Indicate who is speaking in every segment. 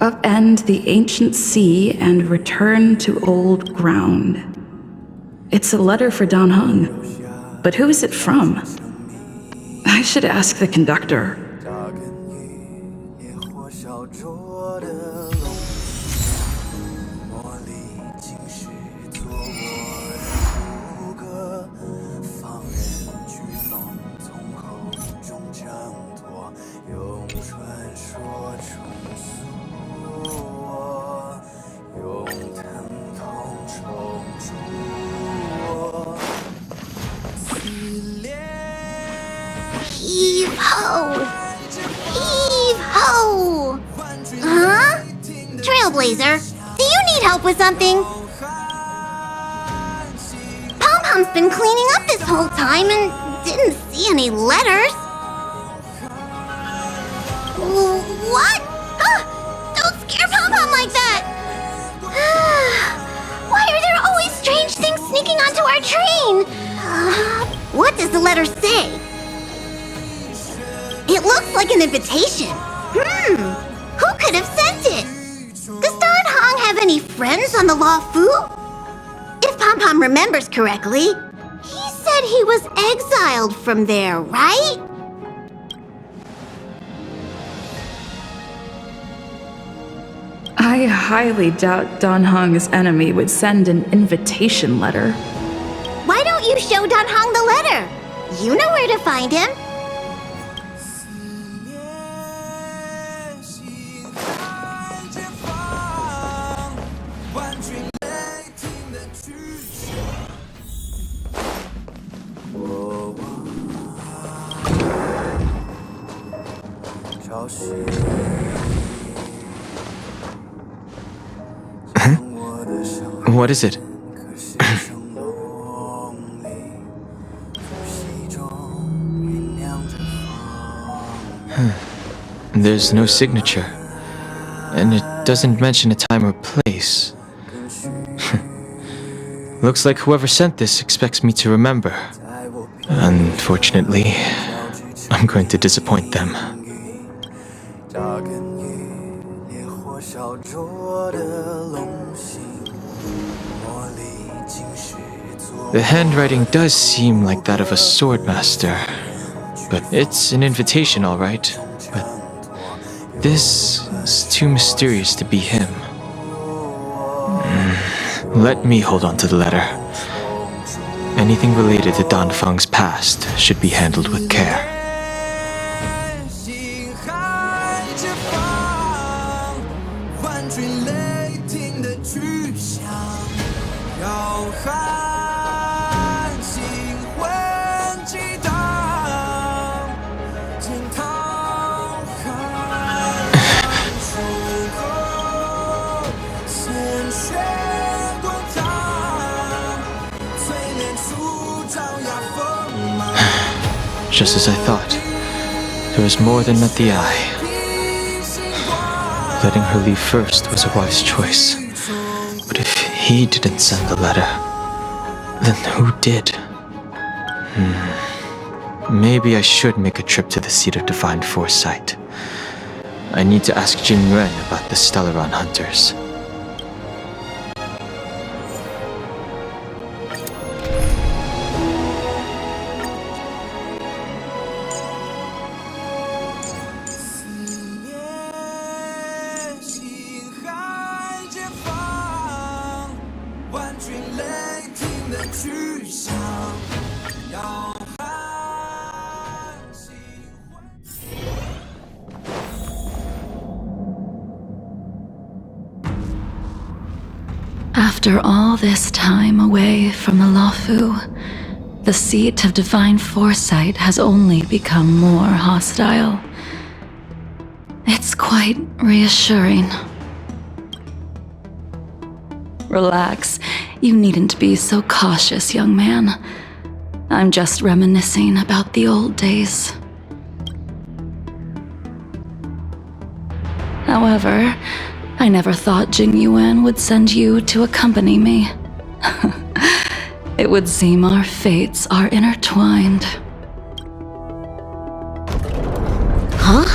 Speaker 1: Upend the ancient sea and return to old ground. It's a letter for Dan Heng, but who is it from? I should ask the conductor.
Speaker 2: Heave-ho! Heave-ho! Huh? Trailblazer, do you need help with something? Pom-Pom's been cleaning up this whole time and didn't see any letters. What? Don't scare Pom-Pom like that! Why are there always strange things sneaking onto our train? What does the letter say? It looks like an invitation. Who could have sent it? Does Dan Heng have any friends on the Law Fu? If Pom-Pom remembers correctly, he said he was exiled from there, right?
Speaker 1: I highly doubt Dan Heng's enemy would send an invitation letter.
Speaker 2: Why don't you show Dan Heng the letter? You know where to find him.
Speaker 3: What is it? There's no signature, and it doesn't mention a time or place. Looks like whoever sent this expects me to remember. Unfortunately, I'm going to disappoint them. The handwriting does seem like that of a swordmaster, but it's an invitation, all right. But this is too mysterious to be him. Let me hold on to the letter. Anything related to Dan Feng's past should be handled with care. Just as I thought, there was more than met the eye. Letting her leave first was a wise choice. But if he didn't send the letter, then who did? Maybe I should make a trip to the seat of divine foresight. I need to ask Jingliu about the Stellaron hunters.
Speaker 1: After all this time away from the Luofu, the seat of divine foresight has only become more hostile. It's quite reassuring. Relax. You needn't be so cautious, young man. I'm just reminiscing about the old days. However, I never thought Jingliu would send you to accompany me. It would seem our fates are intertwined.
Speaker 2: Huh?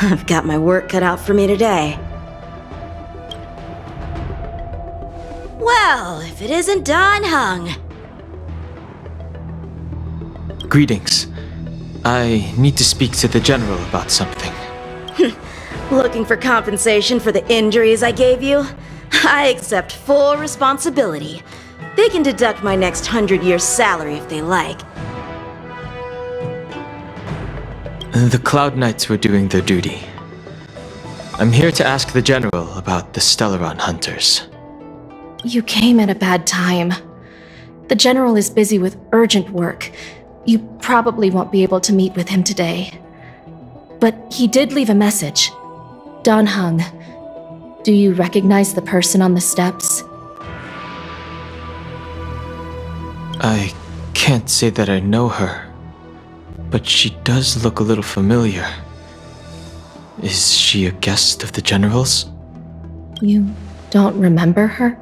Speaker 4: I've got my work cut out for me today. Well, if it isn't Dan Heng.
Speaker 3: Greetings. I need to speak to the general about something.
Speaker 4: Looking for compensation for the injuries I gave you? I accept full responsibility. They can deduct my next 100 years' salary if they like.
Speaker 3: The Cloud Knights were doing their duty. I'm here to ask the general about the Stellaron hunters.
Speaker 5: You came at a bad time. The general is busy with urgent work. You probably won't be able to meet with him today. But he did leave a message. Dan Heng, do you recognize the person on the steps?
Speaker 3: I can't say that I know her, but she does look a little familiar. Is she a guest of the general's?
Speaker 5: You don't remember her?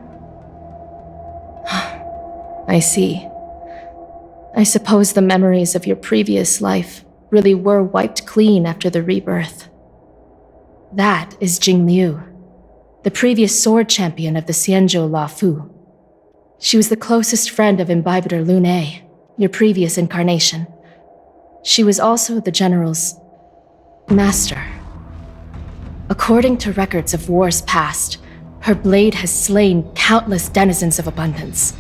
Speaker 5: I see. I suppose the memories of your previous life really were wiped clean after the rebirth. That is Jingliu, the previous sword champion of the Xianzhou La Fu. She was the closest friend of Imbibitor Lune, your previous incarnation. She was also the general's master. According to records of wars past, her blade has slain countless denizens of abundance.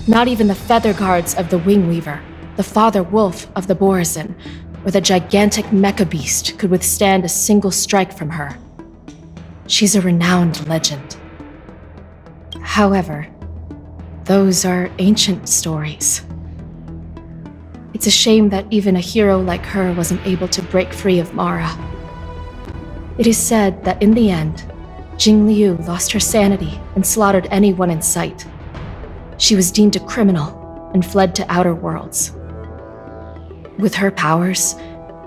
Speaker 5: Not even the feather guards of the Wingweaver, the father wolf of the Borazon, or the gigantic mecha beast could withstand a single strike from her. She's a renowned legend. However, those are ancient stories. It's a shame that even a hero like her wasn't able to break free of Mara. It is said that in the end, Jingliu lost her sanity and slaughtered anyone in sight. She was deemed a criminal and fled to outer worlds. With her powers,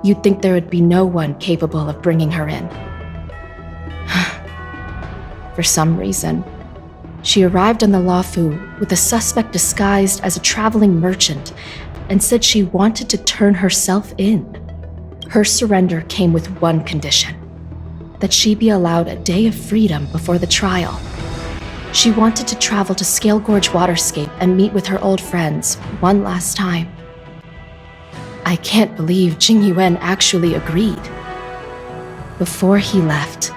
Speaker 5: you'd think there would be no one capable of bringing her in. For some reason, she arrived on the Luofu with a suspect disguised as a traveling merchant and said she wanted to turn herself in. Her surrender came with one condition: that she be allowed a day of freedom before the trial. She wanted to travel to Scale Gorge Waterscape and meet with her old friends one last time. I can't believe Jing Yuan actually agreed. Before he left,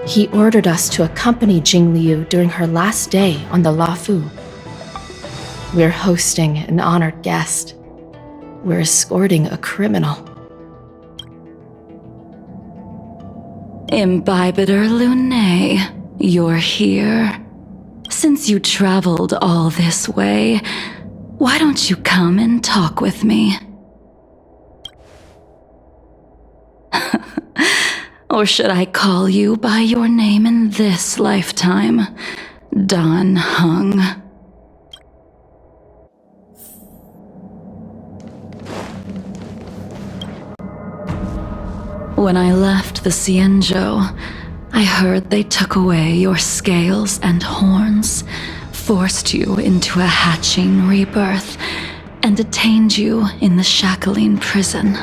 Speaker 5: he ordered us to accompany Jingliu during her last day on the Luofu. We're hosting an honored guest. We're escorting a criminal.
Speaker 1: Imbibitor Lune, you're here. Since you traveled all this way, why don't you come and talk with me? Or should I call you by your name in this lifetime? Dan Heng. When I left the Xianzhou, I heard they took away your scales and horns, forced you into a hatching rebirth, and detained you in the shackling prison.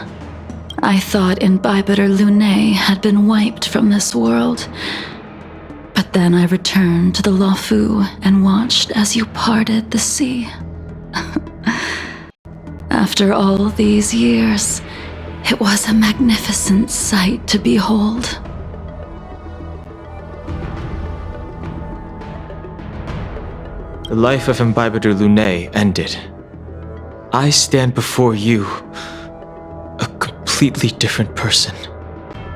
Speaker 1: I thought Imbibitor Lune had been wiped from this world, but then I returned to the Luofu and watched as you parted the sea. After all these years, it was a magnificent sight to behold.
Speaker 3: The life of Imbibitor Lune ended. I stand before you, a completely different person.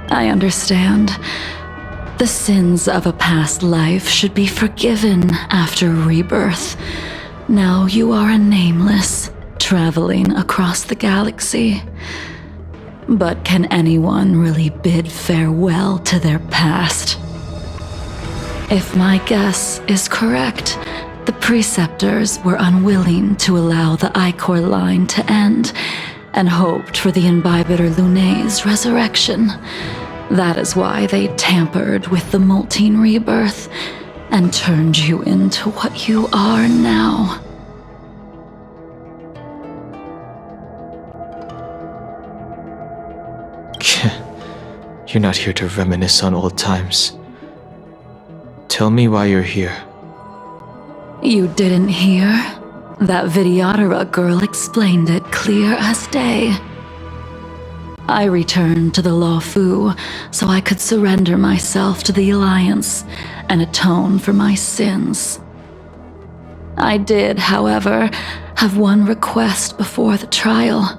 Speaker 1: I understand. The sins of a past life should be forgiven after rebirth. Now you are a nameless, traveling across the galaxy. But can anyone really bid farewell to their past? If my guess is correct, the preceptors were unwilling to allow the Ichor line to end, and hoped for the Imbibitor Lune's resurrection. That is why they tampered with the molting rebirth and turned you into what you are now.
Speaker 3: You're not here to reminisce on old times. Tell me why you're here.
Speaker 1: You didn't hear? That Vidyadhara girl explained it clear as day. I returned to the Luofu so I could surrender myself to the Alliance and atone for my sins. I did, however, have one request before the trial.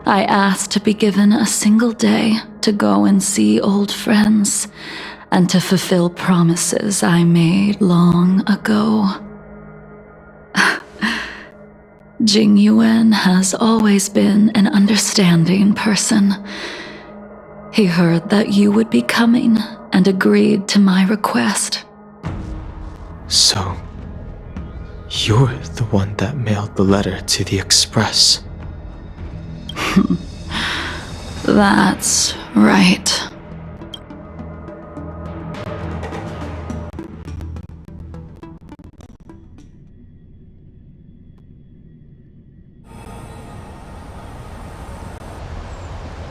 Speaker 1: I asked to be given a single day to go and see old friends and to fulfill promises I made long ago. Jingliu has always been an understanding person. He heard that you would be coming and agreed to my request.
Speaker 3: So, you're the one that mailed the letter to the Express.
Speaker 1: That's right.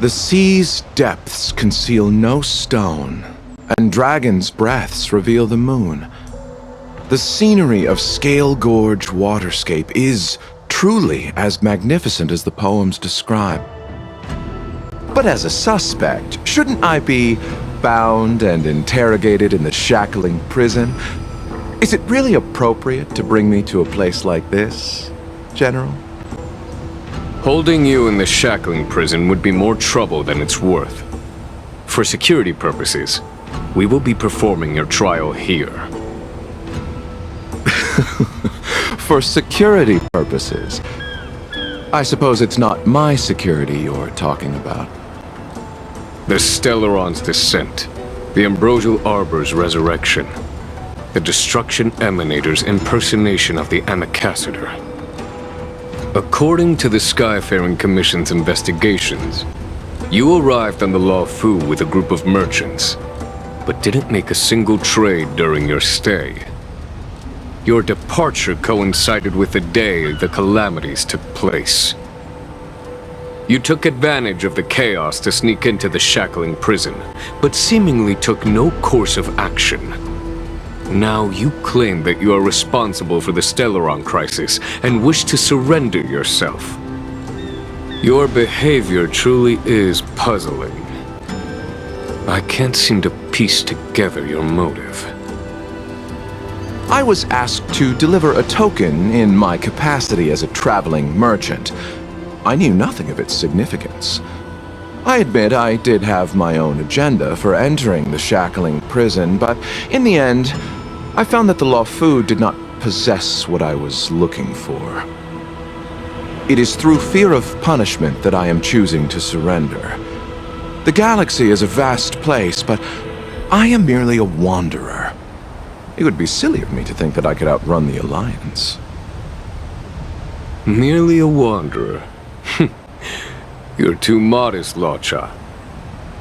Speaker 6: The sea's depths conceal no stone, and dragons' breaths reveal the moon. The scenery of Scale Gorge Waterscape is truly as magnificent as the poems describe. But as a suspect, shouldn't I be bound and interrogated in the shackling prison? Is it really appropriate to bring me to a place like this, General?
Speaker 7: Holding you in the shackling prison would be more trouble than it's worth. For security purposes, we will be performing your trial here.
Speaker 6: For security purposes? I suppose it's not my security you're talking about.
Speaker 7: The Stellaron's descent, the Ambrosial Arbor's resurrection, the Destruction Emanator's impersonation of the Amicassator. According to the Skyfaring Commission's investigations, you arrived on the Luofu with a group of merchants, but didn't make a single trade during your stay. Your departure coincided with the day the calamities took place. You took advantage of the chaos to sneak into the shackling prison, but seemingly took no course of action. Now you claim that you are responsible for the Stellaron crisis and wish to surrender yourself. Your behavior truly is puzzling. I can't seem to piece together your motive.
Speaker 6: I was asked to deliver a token in my capacity as a traveling merchant. I knew nothing of its significance. I admit I did have my own agenda for entering the shackling prison, but in the end, I found that the Luofu did not possess what I was looking for. It is through fear of punishment that I am choosing to surrender. The galaxy is a vast place, but I am merely a wanderer. It would be silly of me to think that I could outrun the Alliance.
Speaker 7: Merely a wanderer? You're too modest, Locha.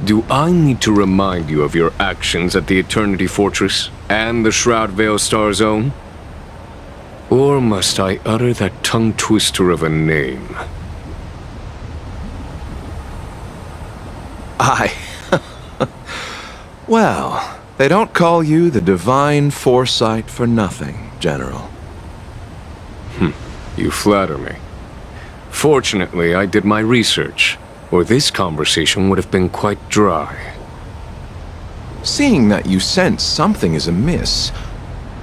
Speaker 7: Do I need to remind you of your actions at the Eternity Fortress and the Shroud Veil Star Zone? Or must I utter that tongue twister of a name?
Speaker 6: Well, they don't call you the Divine Foresight for nothing, General.
Speaker 7: You flatter me. Fortunately, I did my research, or this conversation would have been quite dry.
Speaker 6: Seeing that you sense something is amiss,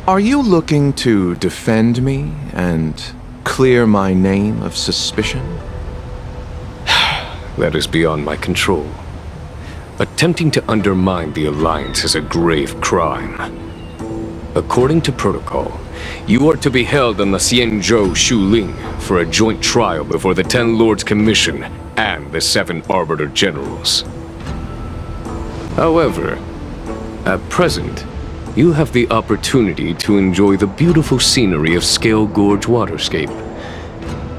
Speaker 6: are you looking to defend me and clear my name of suspicion?
Speaker 7: That is beyond my control. Attempting to undermine the Alliance is a grave crime. According to protocol, you are to be held on the Xianzhou Shuling for a joint trial before the Ten Lords Commission and the 7 Arbiter Generals. However, at present, you have the opportunity to enjoy the beautiful scenery of Scale Gorge Waterscape.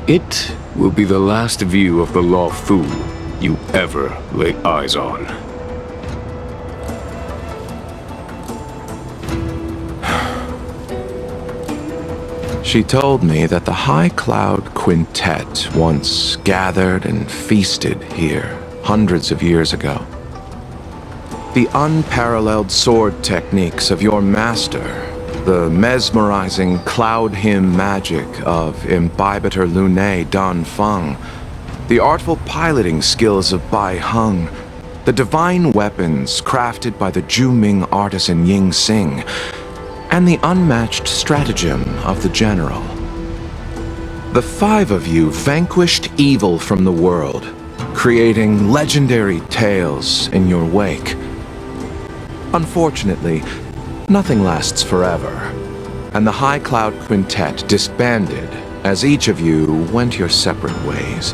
Speaker 7: It will be the last view of the Luofu you ever lay eyes on.
Speaker 6: She told me that the High Cloud Quintet once gathered and feasted here hundreds of years ago. The unparalleled sword techniques of your master, the mesmerizing cloud hymn magic of Imbibitor Lunae Dan Feng, the artful piloting skills of Bai Heng, the divine weapons crafted by the Juming artisan Ying Xing, and the unmatched stratagem of the general. The five of you vanquished evil from the world, creating legendary tales in your wake. Unfortunately, nothing lasts forever, and the High Cloud Quintet disbanded as each of you went your separate ways.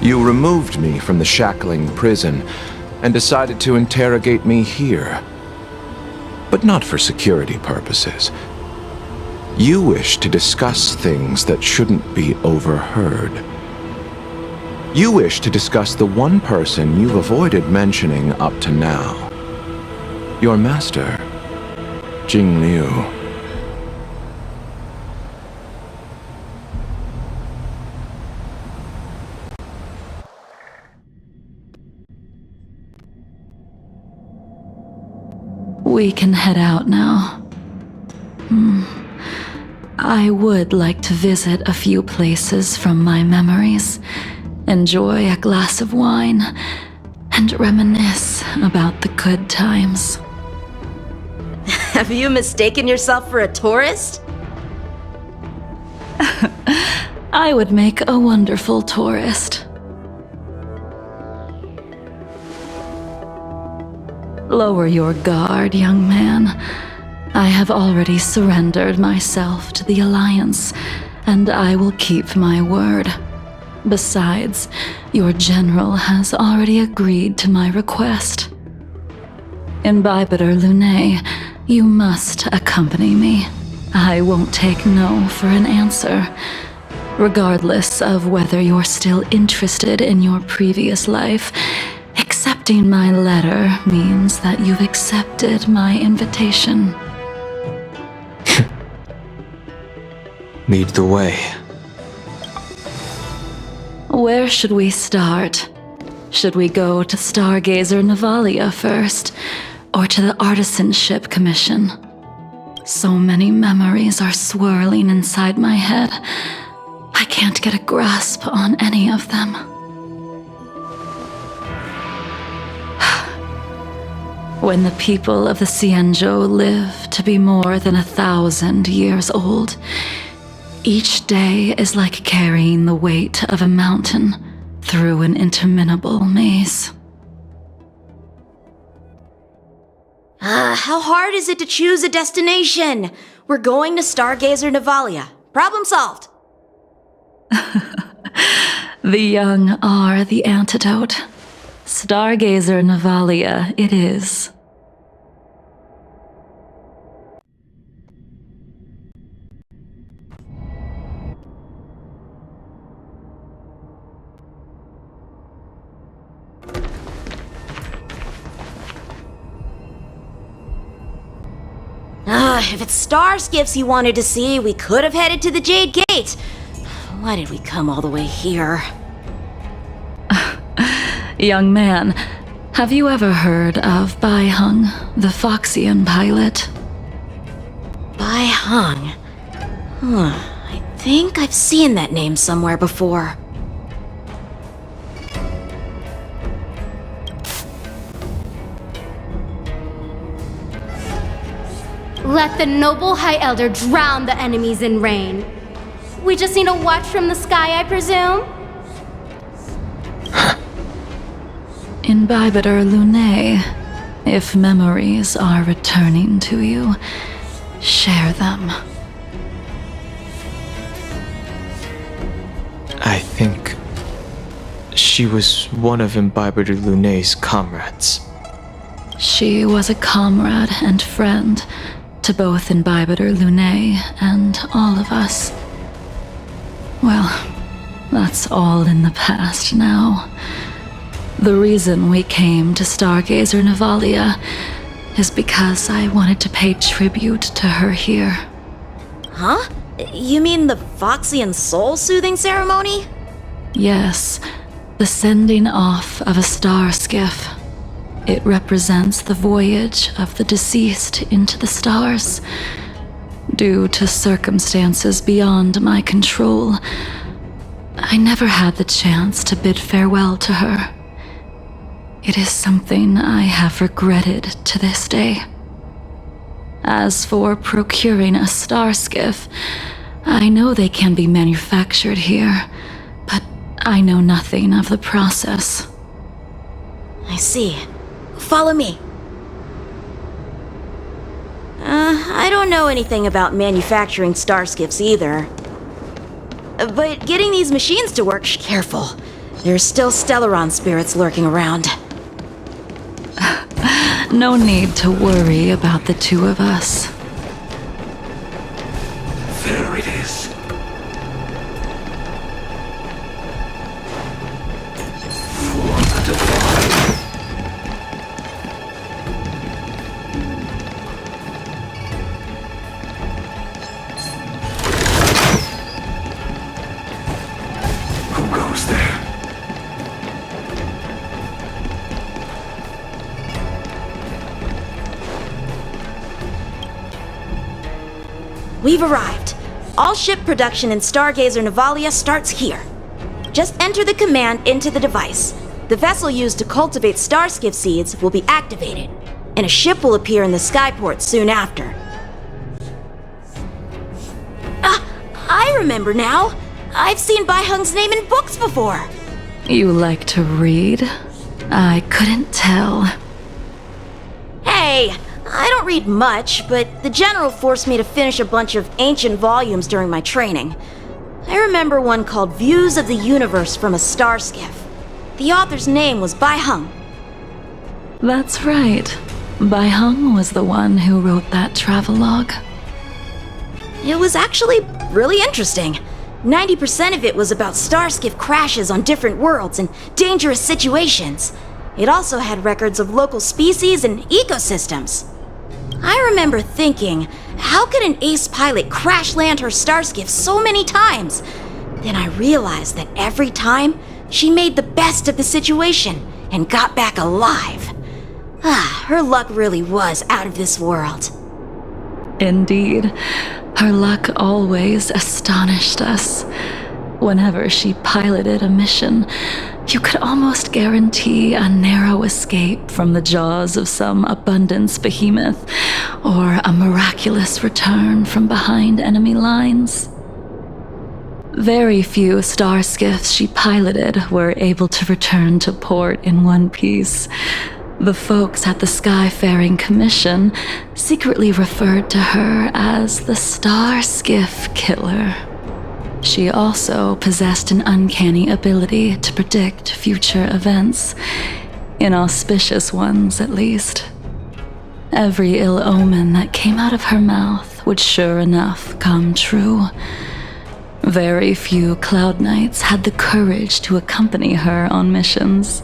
Speaker 6: You removed me from the shackling prison and decided to interrogate me here. But not for security purposes. You wish to discuss things that shouldn't be overheard. You wish to discuss the one person you've avoided mentioning up to now. Your master, Jingliu.
Speaker 1: We can head out now. I would like to visit a few places from my memories, enjoy a glass of wine, and reminisce about the good times.
Speaker 4: Have you mistaken yourself for a tourist?
Speaker 1: I would make a wonderful tourist. Lower your guard, young man. I have already surrendered myself to the Alliance, and I will keep my word. Besides, your general has already agreed to my request. Imbibitor Lunae, you must accompany me. I won't take no for an answer, regardless of whether you're still interested in your previous life. Accepting my letter means that you've accepted my invitation.
Speaker 3: Lead the way.
Speaker 1: Where should we start? Should we go to Stargazer Navalia first, or to the Artisanship Commission? So many memories are swirling inside my head. I can't get a grasp on any of them. When the people of the Xianzhou live to be more than 1,000 years old, each day is like carrying the weight of a mountain through an interminable maze.
Speaker 4: How hard is it to choose a destination? We're going to Stargazer Navalia. Problem solved.
Speaker 1: The young are the antidote. Stargazer Navalia it is.
Speaker 4: If it's star skiffs you wanted to see, we could have headed to the Jade Gate. Why did we come all the way here?
Speaker 1: Young man, have you ever heard of Bai Heng, the Foxian pilot?
Speaker 4: Bai Heng. I think I've seen that name somewhere before.
Speaker 8: Let the noble High Elder drown the enemies in rain. We just need a watch from the sky, I presume?
Speaker 1: Imbibitor Lunae, if memories are returning to you, share them.
Speaker 3: I think she was one of Imbibitor Lunae's comrades.
Speaker 1: She was a comrade and friend to both Imbibitor Lunae and all of us. Well, that's all in the past now. The reason we came to Stargazer Navalia is because I wanted to pay tribute to her here.
Speaker 4: Huh? You mean the Foxian soul-soothing ceremony?
Speaker 1: Yes, the sending off of a star skiff. It represents the voyage of the deceased into the stars. Due to circumstances beyond my control, I never had the chance to bid farewell to her. It is something I have regretted to this day. As for procuring a star skiff, I know they can be manufactured here, but I know nothing of the process.
Speaker 4: I see. Follow me. I don't know anything about manufacturing star skiffs either. But getting these machines to work, careful. There's still Stellaron spirits lurking around.
Speaker 1: No need to worry about the two of us.
Speaker 9: There it is. For the divine. Who goes there?
Speaker 4: We've arrived. All ship production in Stargazer Navalia starts here. Just enter the command into the device. The vessel used to cultivate starskiff seeds will be activated, and a ship will appear in the skyport soon after. I remember now. I've seen Bai Hung's name in books before.
Speaker 1: You like to read? I couldn't tell.
Speaker 4: Hey, I don't read much, but the General forced me to finish a bunch of ancient volumes during my training. I remember one called Views of the Universe from a Star Skiff. The author's name was Bai Hung.
Speaker 1: That's right. Bai Hung was the one who wrote that travelogue.
Speaker 4: It was actually really interesting. 90% of it was about starskiff crashes on different worlds and dangerous situations. It also had records of local species and ecosystems. I remember thinking, how could an ace pilot crash land her starskiff so many times? Then I realized that every time, she made the best of the situation and got back alive. Her luck really was out of this world.
Speaker 1: Indeed, her luck always astonished us. Whenever she piloted a mission, you could almost guarantee a narrow escape from the jaws of some abundance behemoth, or a miraculous return from behind enemy lines. Very few star skiffs she piloted were able to return to port in one piece. The folks at the Skyfaring Commission secretly referred to her as the Star Skiff Killer. She also possessed an uncanny ability to predict future events, inauspicious ones at least. Every ill omen that came out of her mouth would sure enough come true. Very few Cloud Knights had the courage to accompany her on missions.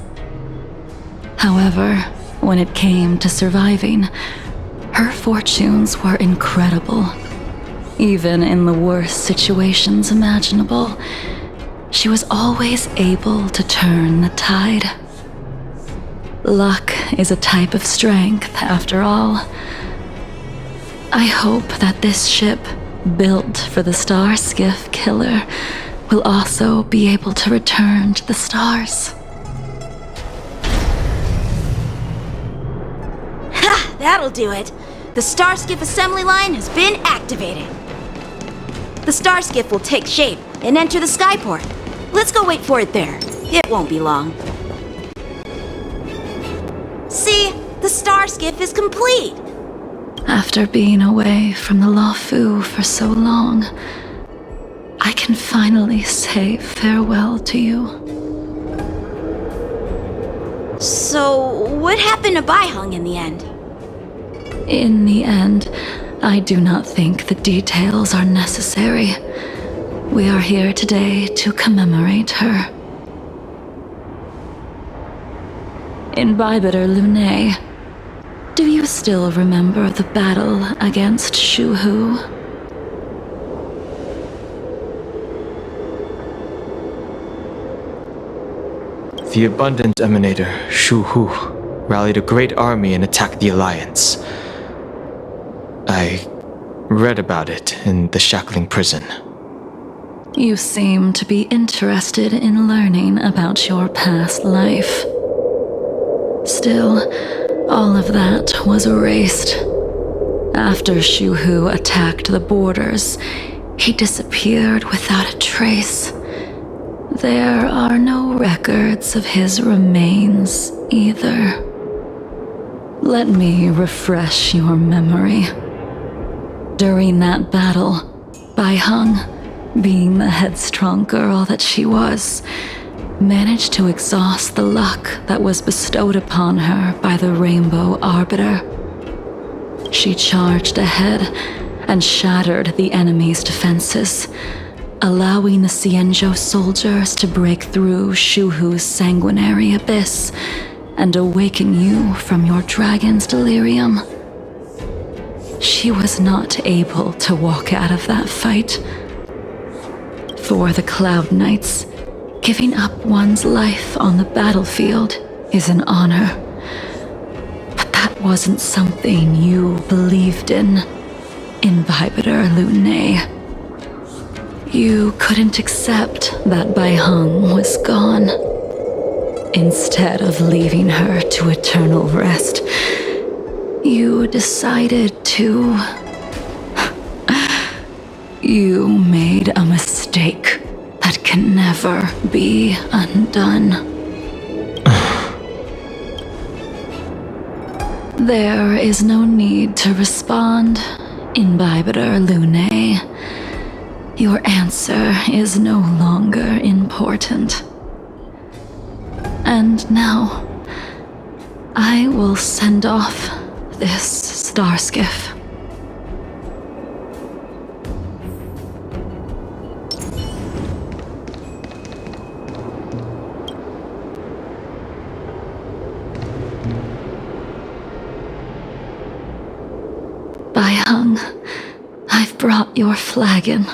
Speaker 1: However, when it came to surviving, her fortunes were incredible. Even in the worst situations imaginable, she was always able to turn the tide. Luck is a type of strength, after all. I hope that this ship, built for the Star Skiff Killer, will also be able to return to the stars.
Speaker 4: Ha! That'll do it. The Starskiff assembly line has been activated. The Starskiff will take shape and enter the skyport. Let's go wait for it there. It won't be long. See? The Starskiff is complete.
Speaker 1: After being away from the Luofu for so long, I can finally say farewell to you.
Speaker 4: So, what happened to Bai Hung in the end?
Speaker 1: In the end, I do not think the details are necessary. We are here today to commemorate her. In Bibiter Lunae, do you still remember the battle against Shuhu?
Speaker 3: The abundant emanator, Shuhu, rallied a great army and attacked the Alliance. I read about it in the shackling prison.
Speaker 1: You seem to be interested in learning about your past life. Still, all of that was erased. After Shu Hu attacked the borders, he disappeared without a trace. There are no records of his remains either. Let me refresh your memory. During that battle, Bai Heng, being the headstrong girl that she was, managed to exhaust the luck that was bestowed upon her by the Rainbow Arbiter. She charged ahead and shattered the enemy's defenses, allowing the Xianzhou soldiers to break through Shu Hu's sanguinary abyss and awaken you from your dragon's delirium. She was not able to walk out of that fight. For the Cloud Knights, giving up one's life on the battlefield is an honor. But that wasn't something you believed in, Imbibitor Lunay. You couldn't accept that Bai Heng was gone. Instead of leaving her to eternal rest, you decided to... You made a mistake that can never be undone. There is no need to respond, Imbibitor Lunay. Your answer is no longer important. And now, I will send off this star skiff. Bai Heng, I've brought your flagon.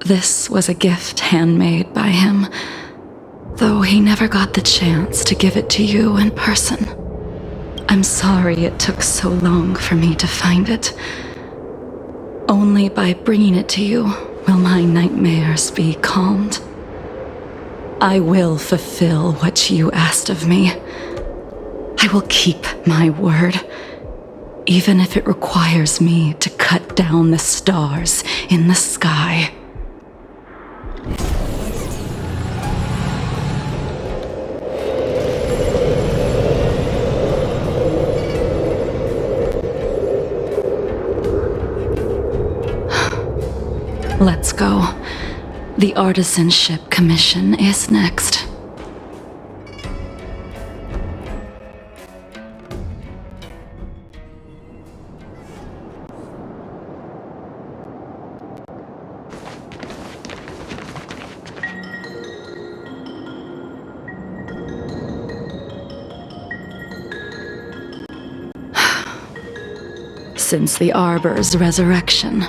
Speaker 1: This was a gift handmade by him, though he never got the chance to give it to you in person. I'm sorry it took so long for me to find it. Only by bringing it to you will my nightmares be calmed. I will fulfill what you asked of me. I will keep my word, even if it requires me to cut down the stars in the sky. Let's go. The Artisanship Commission is next. Since the Arbor's resurrection,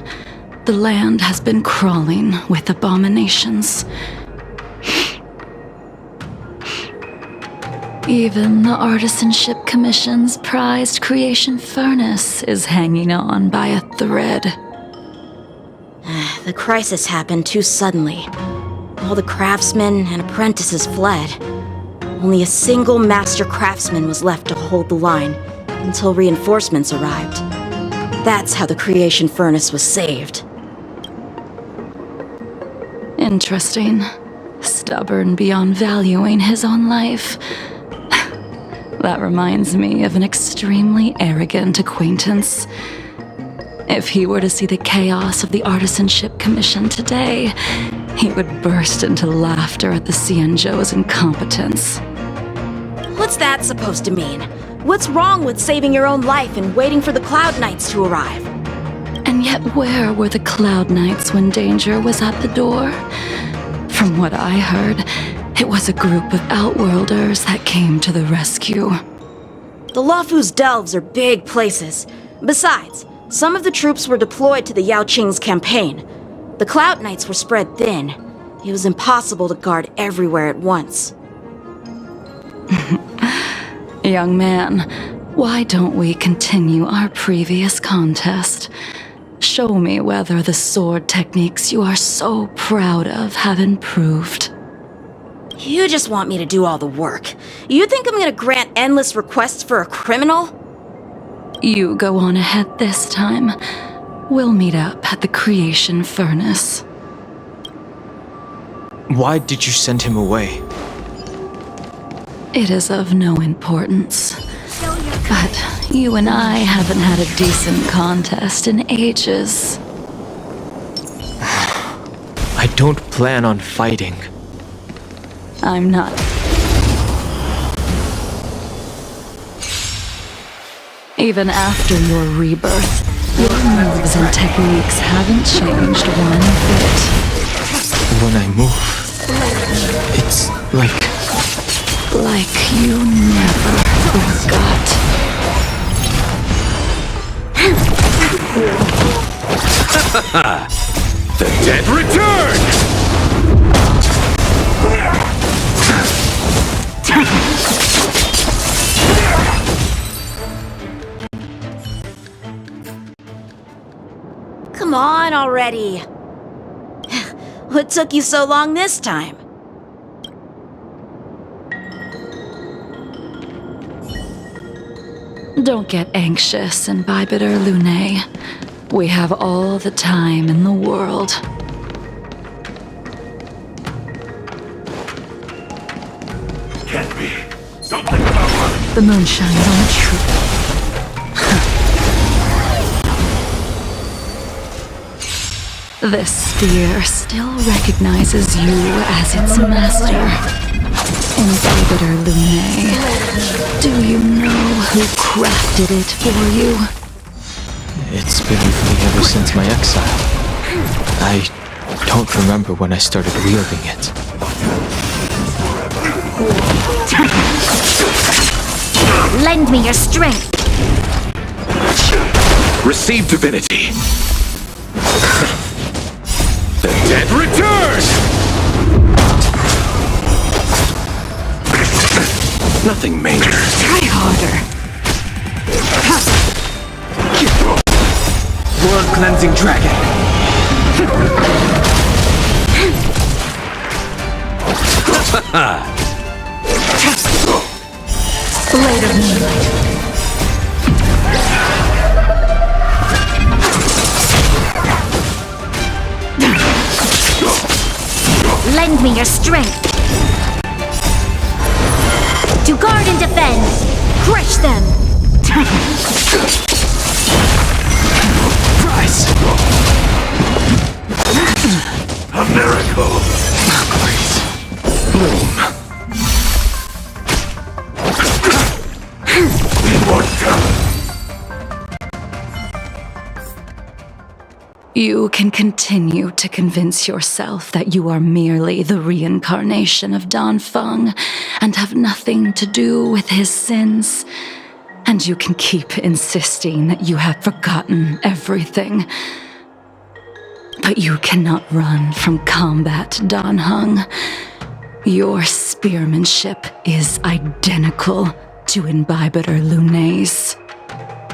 Speaker 1: the land has been crawling with abominations. Even the Artisanship Commission's prized creation furnace is hanging on by a thread.
Speaker 4: The crisis happened too suddenly. All the craftsmen and apprentices fled. Only a single master craftsman was left to hold the line until reinforcements arrived. That's how the creation furnace was saved.
Speaker 1: Interesting. Stubborn beyond valuing his own life. That reminds me of an extremely arrogant acquaintance. If he were to see the chaos of the Artisanship Commission today, he would burst into laughter at the Xianzhou's incompetence.
Speaker 4: What's that supposed to mean? What's wrong with saving your own life and waiting for the Cloud Knights to arrive?
Speaker 1: And yet where were the Cloud Knights when danger was at the door? From what I heard, it was a group of Outworlders that came to the rescue.
Speaker 4: The Luofu's delves are big places. Besides, some of the troops were deployed to the Yao Qing's campaign. The Cloud Knights were spread thin. It was impossible to guard everywhere at once.
Speaker 1: Young man, why don't we continue our previous contest? Show me whether the sword techniques you are so proud of have improved.
Speaker 4: You just want me to do all the work. You think I'm gonna grant endless requests for a criminal?
Speaker 1: You go on ahead this time. We'll meet up at the creation furnace.
Speaker 3: Why did you send him away?
Speaker 1: It is of no importance. But you and I haven't had a decent contest in ages.
Speaker 3: I don't plan on fighting.
Speaker 1: I'm not. Even after your rebirth, your moves and techniques haven't changed one bit.
Speaker 3: When I move, it's like
Speaker 1: you never forgot.
Speaker 7: The dead return!
Speaker 4: Come on already. What took you so long this time?
Speaker 1: Don't get anxious, Imbibitor Lunae. We have all the time in the world.
Speaker 9: Can't be. Something about
Speaker 1: The moon shines on the truth. This spear still recognizes you as its master. Imbibitor Lunae, do you know who crafted it for you?
Speaker 3: it's been with me ever since my exile. I don't remember when I started wielding it.
Speaker 8: Lend me your strength.
Speaker 7: Receive divinity! The dead return! Nothing major.
Speaker 1: Try harder.
Speaker 9: Blood cleansing dragon.
Speaker 1: Blade of moonlight.
Speaker 8: Lend me your strength. To guard and defend. Crush them.
Speaker 9: Price. A miracle. Bloom. Immortal.
Speaker 1: You can continue to convince yourself that you are merely the reincarnation of Danfeng and have nothing to do with his sins. And you can keep insisting that you have forgotten everything. But you cannot run from combat, Danheng. Your spearmanship is identical to Imbibitor Lunae's.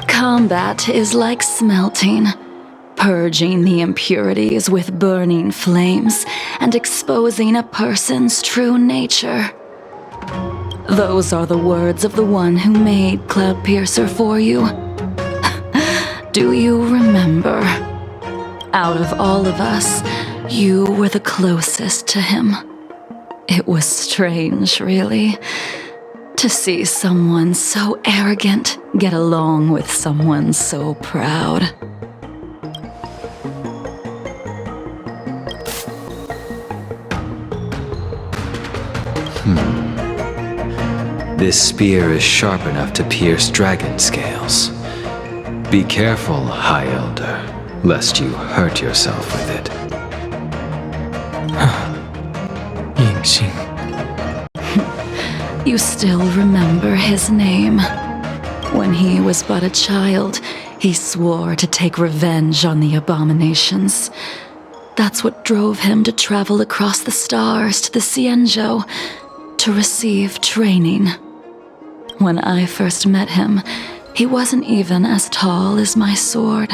Speaker 1: Combat is like smelting, purging the impurities with burning flames and exposing a person's true nature. Those are the words of the one who made Cloudpiercer for you. Do you remember? Out of all of us, you were the closest to him. It was strange, really, to see someone so arrogant get along with someone so proud.
Speaker 10: This spear is sharp enough to pierce dragon scales. Be careful, High Elder, lest you hurt yourself with it.
Speaker 3: Yingxing.
Speaker 1: You still remember his name. When he was but a child, he swore to take revenge on the abominations. That's what drove him to travel across the stars to the Xianzhou to receive training. When I first met him, he wasn't even as tall as my sword.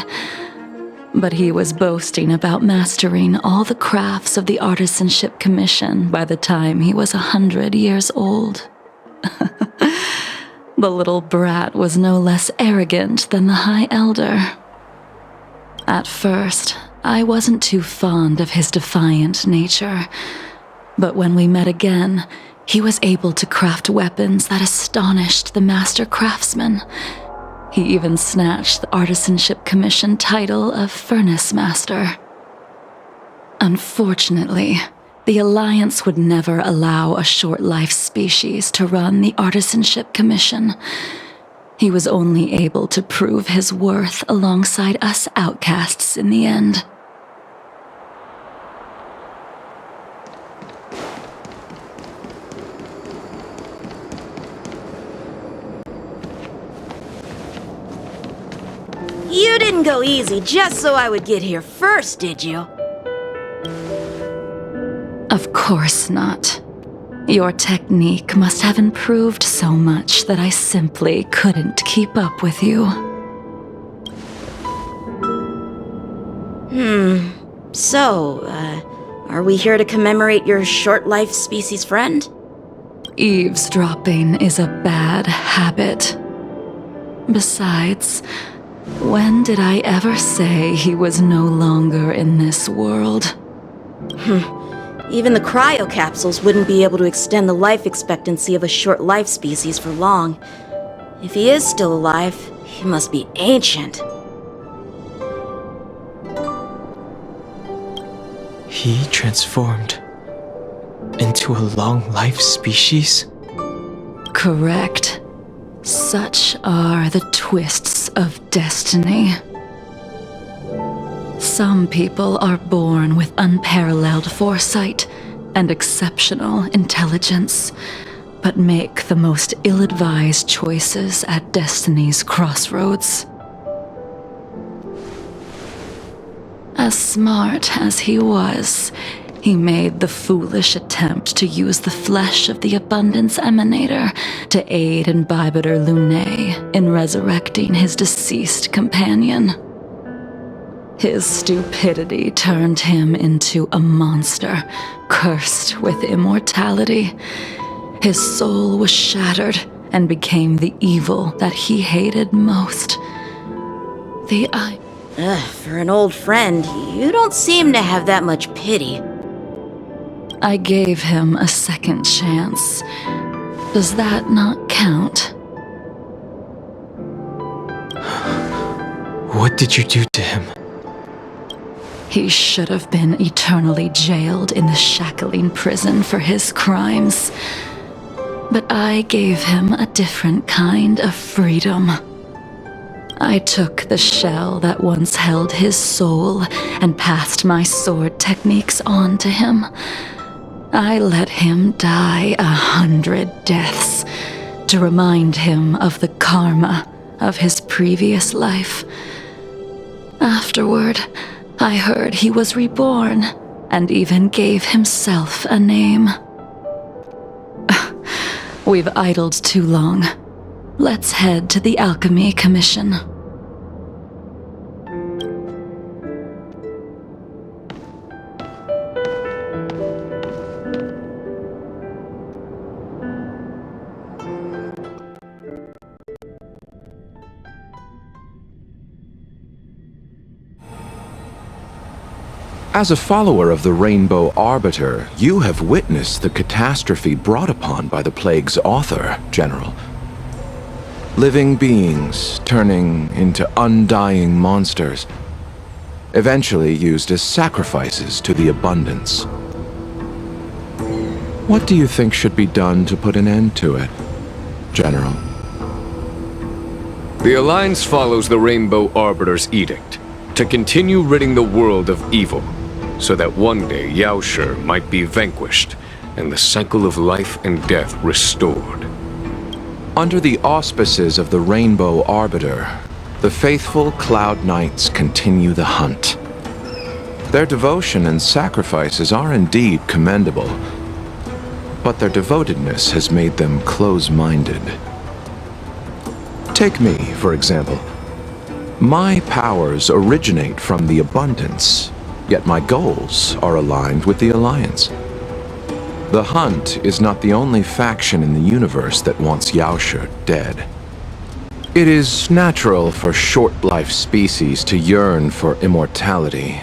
Speaker 1: But he was boasting about mastering all the crafts of the Artisanship Commission by the time he was 100 years old. The little brat was no less arrogant than the High Elder. At first, I wasn't too fond of his defiant nature, but when we met again, he was able to craft weapons that astonished the master craftsman. He even snatched the Artisanship Commission title of Furnace Master. Unfortunately, the Alliance would never allow a short-life species to run the Artisanship Commission. He was only able to prove his worth alongside us outcasts in the end.
Speaker 4: You didn't go easy just so I would get here first, did you?
Speaker 1: Of course not. Your technique must have improved so much that I simply couldn't keep up with you.
Speaker 4: So, are we here to commemorate your short-life species friend?
Speaker 1: Eavesdropping is a bad habit. Besides, when did I ever say he was no longer in this world?
Speaker 4: Even the cryocapsules wouldn't be able to extend the life expectancy of a short-life species for long. If he is still alive, he must be ancient.
Speaker 3: He transformed into a long-life species?
Speaker 1: Correct. Such are the twists of destiny. Some people are born with unparalleled foresight and exceptional intelligence, but make the most ill-advised choices at destiny's crossroads. As smart as he was, he made the foolish attempt to use the flesh of the Abundance Emanator to aid in Bibiter Lunae in resurrecting his deceased companion. His stupidity turned him into a monster, cursed with immortality. His soul was shattered and became the evil that he hated most.
Speaker 4: For an old friend, you don't seem to have that much pity.
Speaker 1: I gave him a second chance. Does that not count?
Speaker 3: What did you do to him?
Speaker 1: He should have been eternally jailed in the shackling prison for his crimes. But I gave him a different kind of freedom. I took the shell that once held his soul and passed my sword techniques on to him. I let him die 100 deaths to remind him of the karma of his previous life. Afterward, I heard he was reborn and even gave himself a name. We've idled too long. Let's head to the Alchemy Commission.
Speaker 6: As a follower of the Rainbow Arbiter, you have witnessed the catastrophe brought upon by the plague's author, General. Living beings turning into undying monsters, eventually used as sacrifices to the Abundance. What do you think should be done to put an end to it, General?
Speaker 7: The Alliance follows the Rainbow Arbiter's edict to continue ridding the world of evil, so that one day Yaoshi might be vanquished and the cycle of life and death restored.
Speaker 6: Under the auspices of the Rainbow Arbiter, the faithful Cloud Knights continue the hunt. Their devotion and sacrifices are indeed commendable, but their devotedness has made them close-minded. Take me, for example. My powers originate from the abundance, yet my goals are aligned with the Alliance. The Hunt is not the only faction in the universe that wants Yaoshe dead. It is natural for short-life species to yearn for immortality.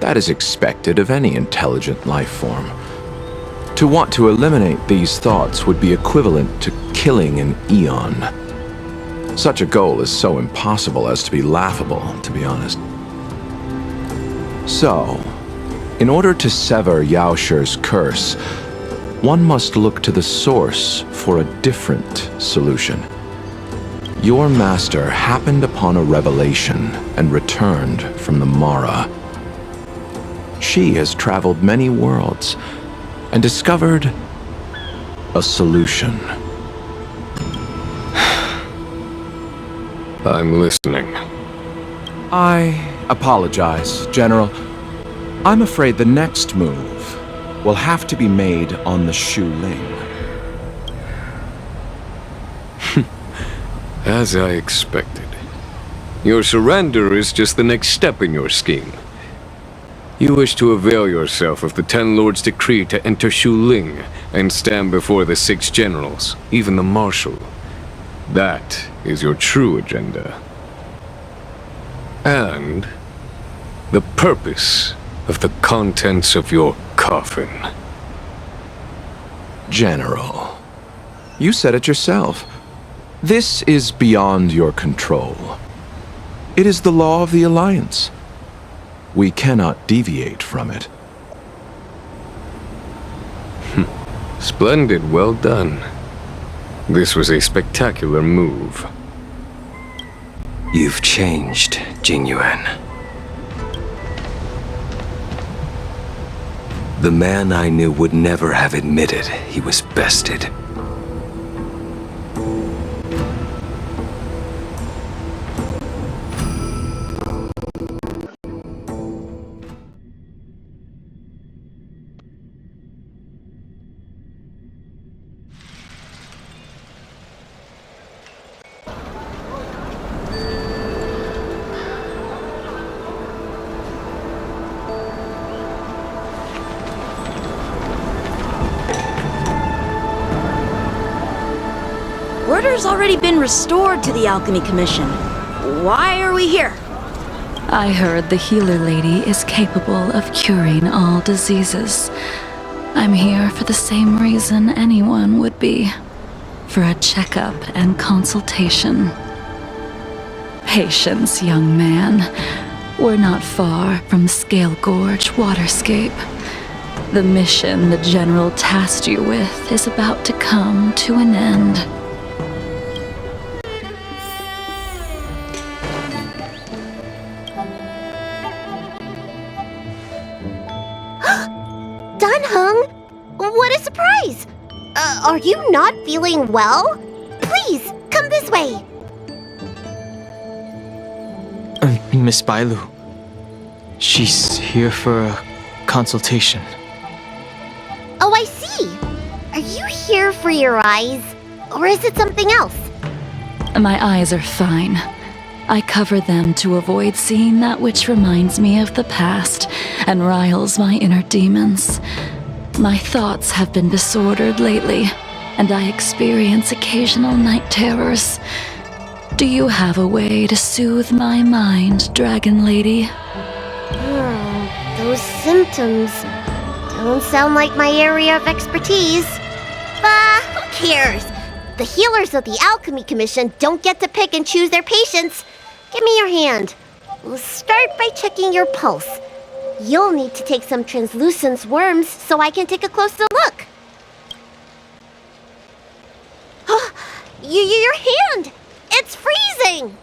Speaker 6: That is expected of any intelligent life form. To want to eliminate these thoughts would be equivalent to killing an eon. Such a goal is so impossible as to be laughable, to be honest. So, in order to sever Yaoshe's curse, one must look to the source for a different solution. Your master happened upon a revelation and returned from the Mara. She has traveled many worlds and discovered a solution.
Speaker 7: I'm listening.
Speaker 6: I apologize, General. I'm afraid the next move will have to be made on the Shu Ling.
Speaker 7: As I expected. Your surrender is just the next step in your scheme. You wish to avail yourself of the Ten Lords' decree to enter Shu Ling and stand before the 6 generals, even the Marshal. That is your true agenda. And the purpose of the contents of your coffin.
Speaker 6: General, you said it yourself. This is beyond your control. It is the law of the Alliance. We cannot deviate from it.
Speaker 7: Splendid, well done. This was a spectacular move.
Speaker 10: You've changed, Jingyuan. The man I knew would never have admitted he was bested.
Speaker 4: Order's already been restored to the Alchemy Commission. Why are we here?
Speaker 1: I heard the healer lady is capable of curing all diseases. I'm here for the same reason anyone would be. For a checkup and consultation. Patience, young man. We're not far from Scale Gorge waterscape. The mission the General tasked you with is about to come to an end.
Speaker 2: What a surprise! Are you not feeling well? Please, come this way.
Speaker 3: Miss Bailu. She's here for a consultation.
Speaker 2: Oh, I see. Are you here for your eyes? Or is it something else?
Speaker 1: My eyes are fine. I cover them to avoid seeing that which reminds me of the past and riles my inner demons. My thoughts have been disordered lately, and I experience occasional night terrors. Do you have a way to soothe my mind, Dragon Lady?
Speaker 2: Those symptoms don't sound like my area of expertise. Who cares? The healers of the Alchemy Commission don't get to pick and choose their patients. Give me your hand. We'll start by checking your pulse. You'll need to take some translucent worms so I can take a closer look. Your hand! It's freezing!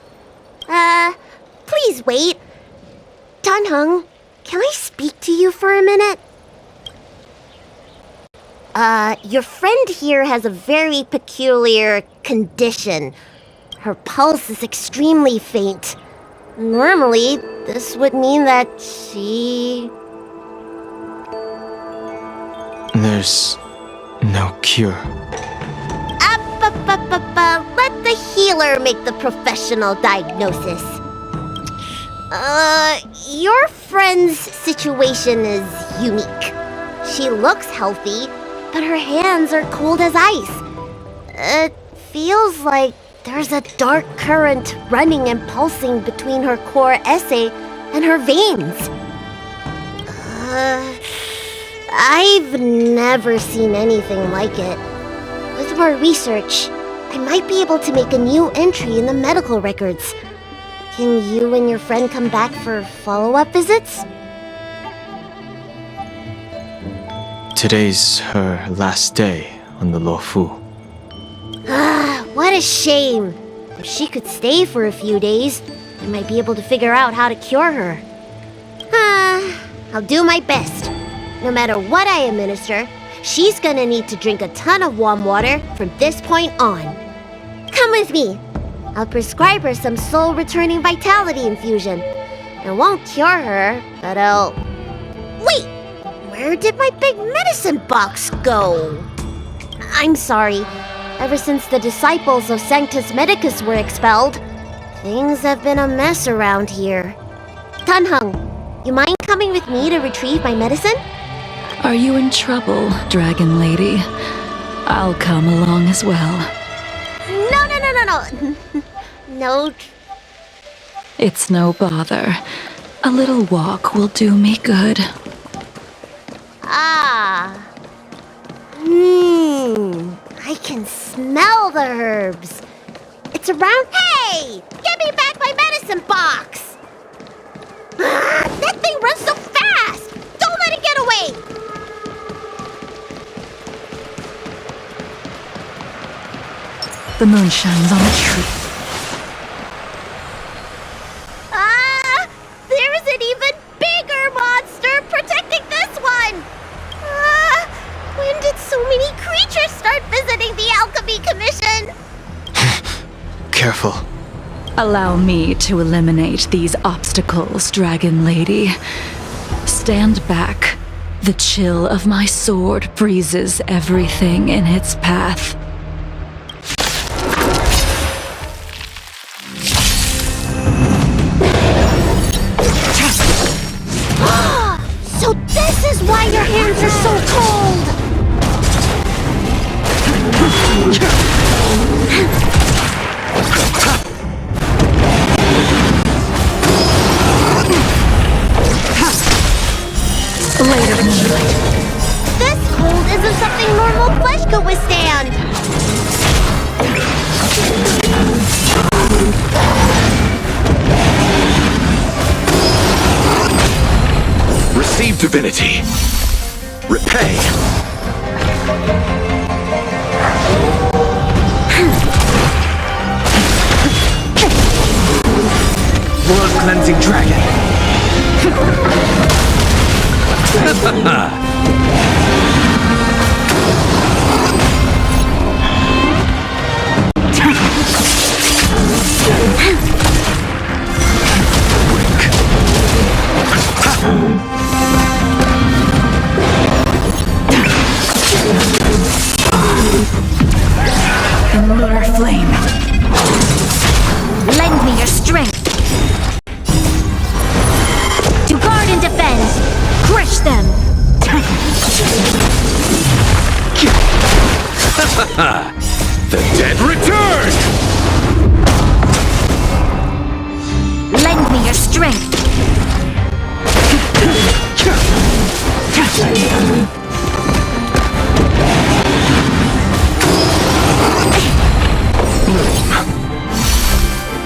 Speaker 2: Please wait. Danheng, can I speak to you for a minute? Your friend here has a very peculiar condition. Her pulse is extremely faint. Normally, this would mean that she...
Speaker 3: There's no cure.
Speaker 2: Let the healer make the professional diagnosis. Your friend's situation is unique. She looks healthy, but her hands are cold as ice. It feels like there's a dark current running and pulsing between her core esse and her veins. I've never seen anything like it. With more research, I might be able to make a new entry in the medical records. Can you and your friend come back for follow-up visits?
Speaker 3: Today's her last day on the Luofu.
Speaker 2: What a shame. If she could stay for a few days, I might be able to figure out how to cure her. I'll do my best. No matter what I administer, she's gonna need to drink a ton of warm water from this point on. Come with me. I'll prescribe her some soul-returning vitality infusion. It won't cure her, but I'll... Wait! Where did my big medicine box go? I'm sorry. Ever since the disciples of Sanctus Medicus were expelled, things have been a mess around here. Tanheng, you mind coming with me to retrieve my medicine?
Speaker 1: Are you in trouble, Dragon Lady? I'll come along as well.
Speaker 2: No. No.
Speaker 1: It's no bother. A little walk will do me good.
Speaker 2: I can smell the herbs. It's around... Hey! Give me back my medicine box! That thing runs so fast! Don't let it get away!
Speaker 1: The moon shines on a tree.
Speaker 2: There is an even bigger monster protecting this one! When did so many creatures start visiting the Alchemy Commission?
Speaker 3: Careful.
Speaker 1: Allow me to eliminate these obstacles, Dragon Lady. Stand back. The chill of my sword freezes everything in its path.
Speaker 2: So this is why your hands are so cold!
Speaker 1: Later, Moonlight.
Speaker 2: This cold isn't something normal flesh could withstand!
Speaker 6: Receive divinity. Repay.
Speaker 9: World-cleansing dragon.
Speaker 1: The lunar flame.
Speaker 4: Lend me your strength. To guard and defend. Crush them.
Speaker 6: The dead return!
Speaker 4: Lend me your strength.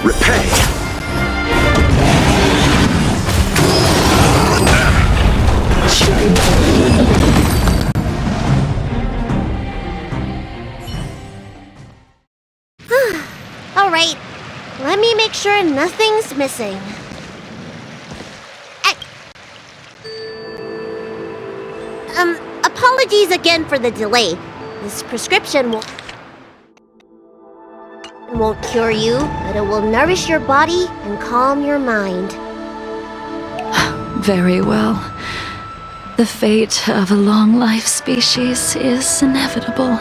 Speaker 6: Repay.
Speaker 2: Alright, let me make sure nothing's missing. Apologies again for the delay. This prescription won't cure you, but it will nourish your body and calm your mind.
Speaker 1: Very well. The fate of a long-life species is inevitable,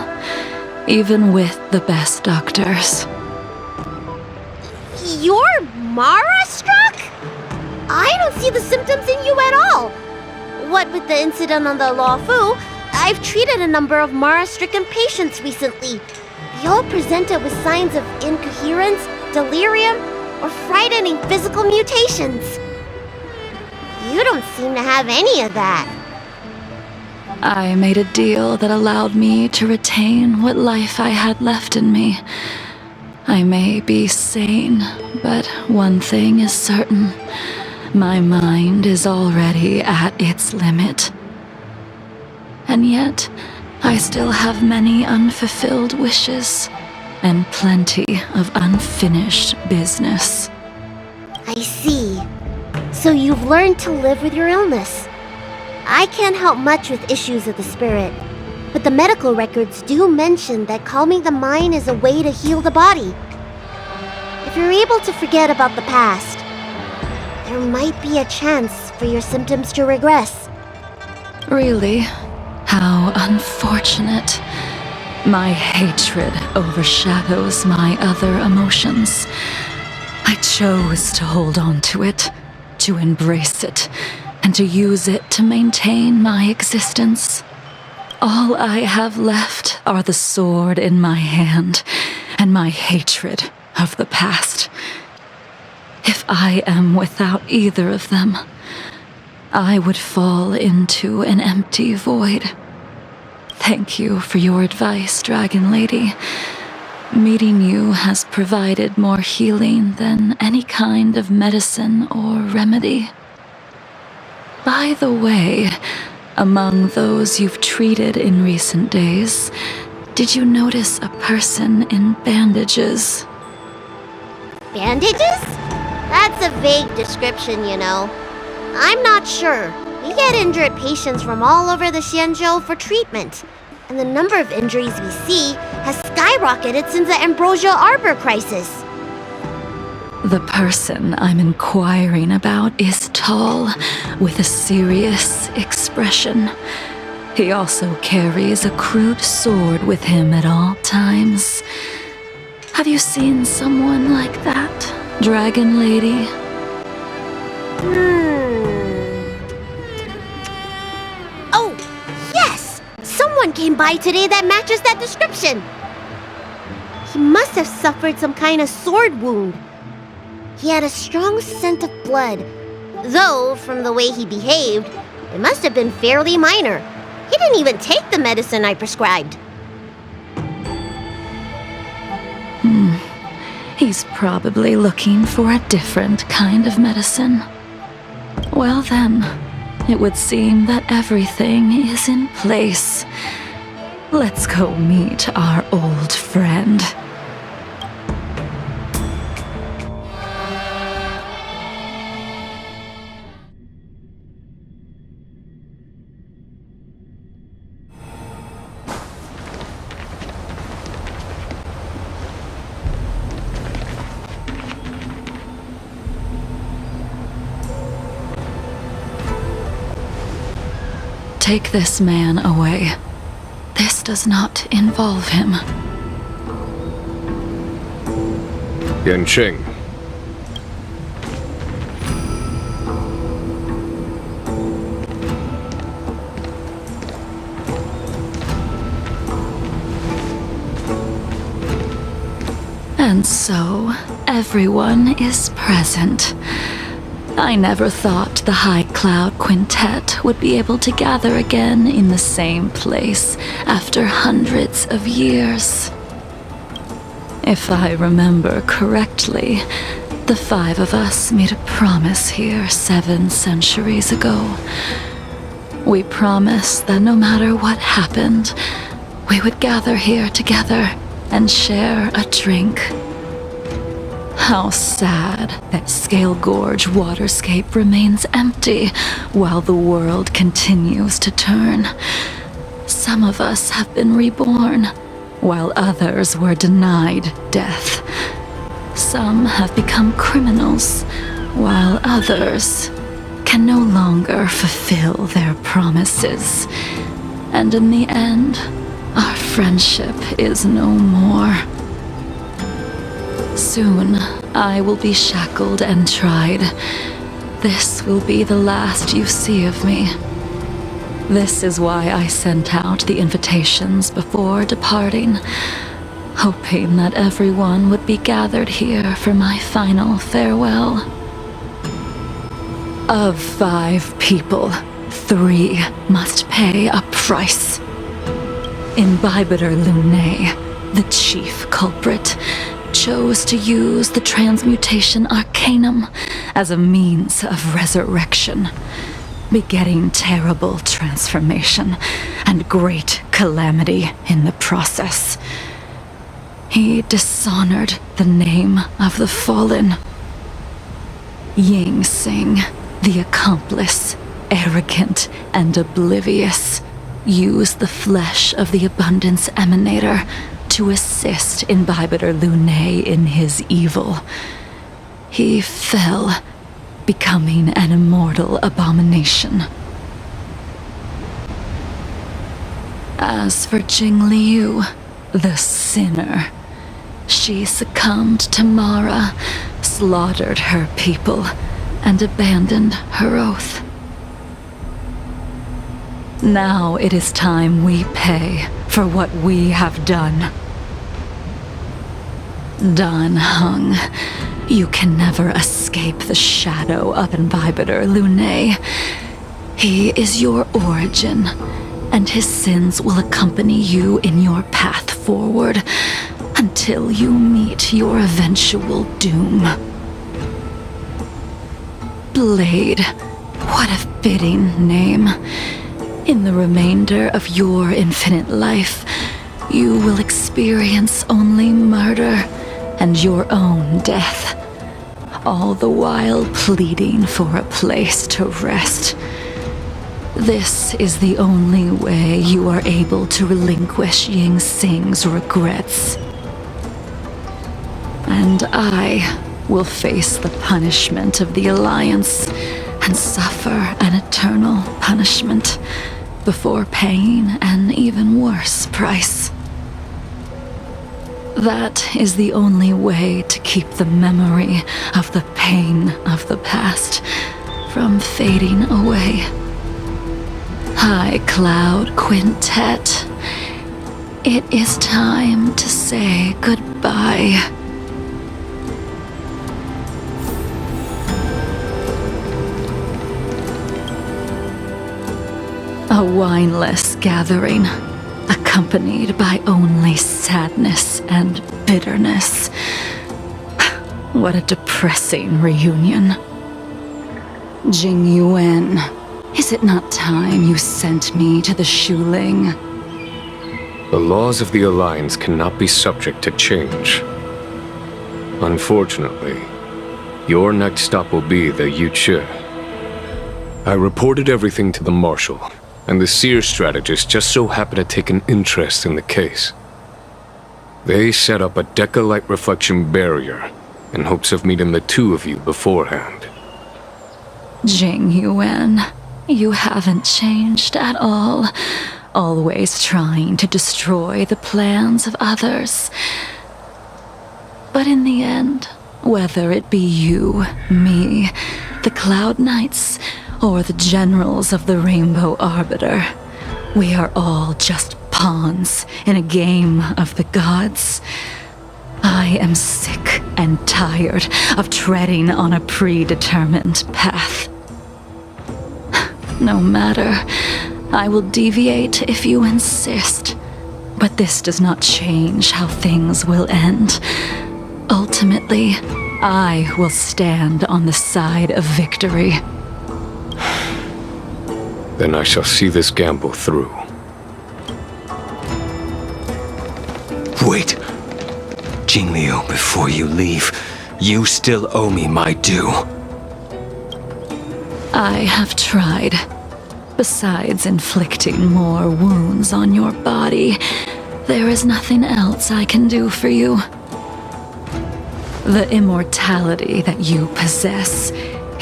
Speaker 1: even with the best doctors.
Speaker 2: You're Mara-struck? I don't see the symptoms in you at all. What with the incident on the Law Fu, I've treated a number of Mara-stricken patients recently. They all presented with signs of incoherence, delirium, or frightening physical mutations. You don't seem to have any of that.
Speaker 1: I made a deal that allowed me to retain what life I had left in me. I may be sane, but one thing is certain. My mind is already at its limit. And yet, I still have many unfulfilled wishes and plenty of unfinished business.
Speaker 2: I see. So you've learned to live with your illness. I can't help much with issues of the spirit, but the medical records do mention that calming the mind is a way to heal the body. If you're able to forget about the past, there might be a chance for your symptoms to regress.
Speaker 1: Really? How unfortunate. My hatred overshadows my other emotions. I chose to hold on to it, to embrace it, and to use it to maintain my existence. All I have left are the sword in my hand and my hatred of the past. If I am without either of them, I would fall into an empty void. Thank you for your advice, Dragon Lady. Meeting you has provided more healing than any kind of medicine or remedy. By the way, among those you've treated in recent days, did you notice a person in bandages?
Speaker 2: Bandages? That's a vague description, you know. I'm not sure. We get injured patients from all over the Xianzhou for treatment, and the number of injuries we see has skyrocketed since the Ambrosial Arbor crisis.
Speaker 1: The person I'm inquiring about is tall, with a serious expression. He also carries a crude sword with him at all times. Have you seen someone like that, Dragon Lady?
Speaker 2: Oh, yes! Someone came by today that matches that description. He must have suffered some kind of sword wound. He had a strong scent of blood, though from the way he behaved, it must have been fairly minor. He didn't even take the medicine I prescribed.
Speaker 1: He's probably looking for a different kind of medicine. Well then, it would seem that everything is in place. Let's go meet our old friend. Take this man away. This does not involve him.
Speaker 7: Yanqing.
Speaker 1: And so, everyone is present. I never thought the High Cloud Quintet would be able to gather again in the same place after hundreds of years. If I remember correctly, the five of us made a promise here 7 centuries ago. We promised that no matter what happened, we would gather here together and share a drink. How sad that Scale Gorge waterscape remains empty while the world continues to turn. Some of us have been reborn, while others were denied death. Some have become criminals, while others can no longer fulfill their promises. And in the end, our friendship is no more. Soon, I will be shackled and tried. This will be the last you see of me. This is why I sent out the invitations before departing, hoping that everyone would be gathered here for my final farewell. Of 5 people, 3 must pay a price. Imbibitor Lunae, the chief culprit, chose to use the transmutation arcanum as a means of resurrection, begetting terrible transformation and great calamity in the process. He dishonored the name of the fallen. Ying Sing, the accomplice, arrogant and oblivious, used the flesh of the Abundance Emanator to assist Imbibitor Lunae in his evil. He fell, becoming an immortal abomination. As for Jingliu, the sinner, she succumbed to Mara, slaughtered her people, and abandoned her oath. Now it is time we pay for what we have done. Dan Heng, you can never escape the shadow of Imbibitor Lunae. He is your origin, and his sins will accompany you in your path forward until you meet your eventual doom. Blade, what a fitting name. In the remainder of your infinite life, you will experience only murder and your own death, all the while pleading for a place to rest. This is the only way you are able to relinquish Ying Sing's regrets. And I will face the punishment of the Alliance and suffer an eternal punishment before paying an even worse price. That is the only way to keep the memory of the pain of the past from fading away. High Cloud Quintet, it is time to say goodbye. A wineless gathering, accompanied by only sadness and bitterness. What a depressing reunion. Jingyuan, is it not time you sent me to the Shuling?
Speaker 7: The laws of the Alliance cannot be subject to change. Unfortunately, your next stop will be the Yuchi. I reported everything to the Marshal, and the Seer strategist just so happened to take an interest in the case. They set up a Deca-light reflection barrier in hopes of meeting the 2 of you beforehand.
Speaker 1: Jingyuan, you haven't changed at all. Always trying to destroy the plans of others. But in the end, whether it be you, me, the Cloud Knights, or the generals of the Rainbow Arbiter, we are all just pawns in a game of the gods. I am sick and tired of treading on a predetermined path. No matter, I will deviate if you insist, but this does not change how things will end. Ultimately, I will stand on the side of victory.
Speaker 7: Then I shall see this gamble through.
Speaker 10: Wait. Jingliu, before you leave, you still owe me my due.
Speaker 1: I have tried. Besides inflicting more wounds on your body, there is nothing else I can do for you. The immortality that you possess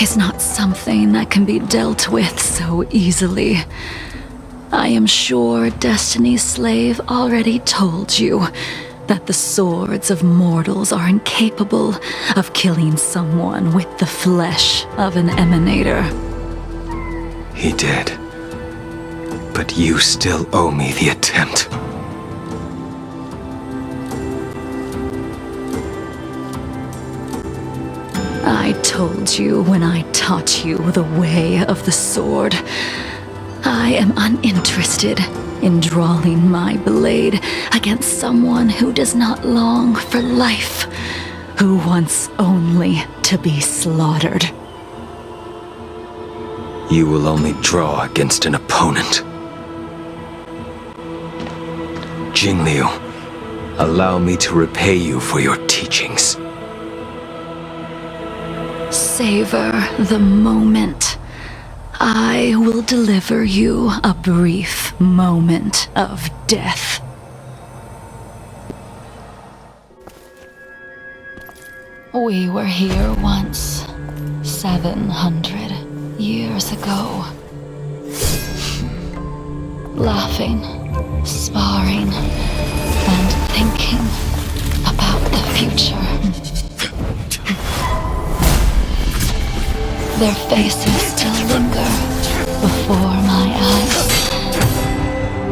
Speaker 1: is not something that can be dealt with so easily. I am sure Destiny's Slave already told you, that the swords of mortals are incapable of killing someone with the flesh of an emanator.
Speaker 10: He did. But you still owe me the attempt.
Speaker 1: I told you when I taught you the way of the sword. I am uninterested in drawing my blade against someone who does not long for life, who wants only to be slaughtered.
Speaker 10: You will only draw against an opponent. Jingliu, allow me to repay you for your teachings.
Speaker 1: Savor the moment. I will deliver you a brief moment of death. We were here once, 700 years ago. Laughing, sparring, and thinking about the future. Their faces still linger before my eyes,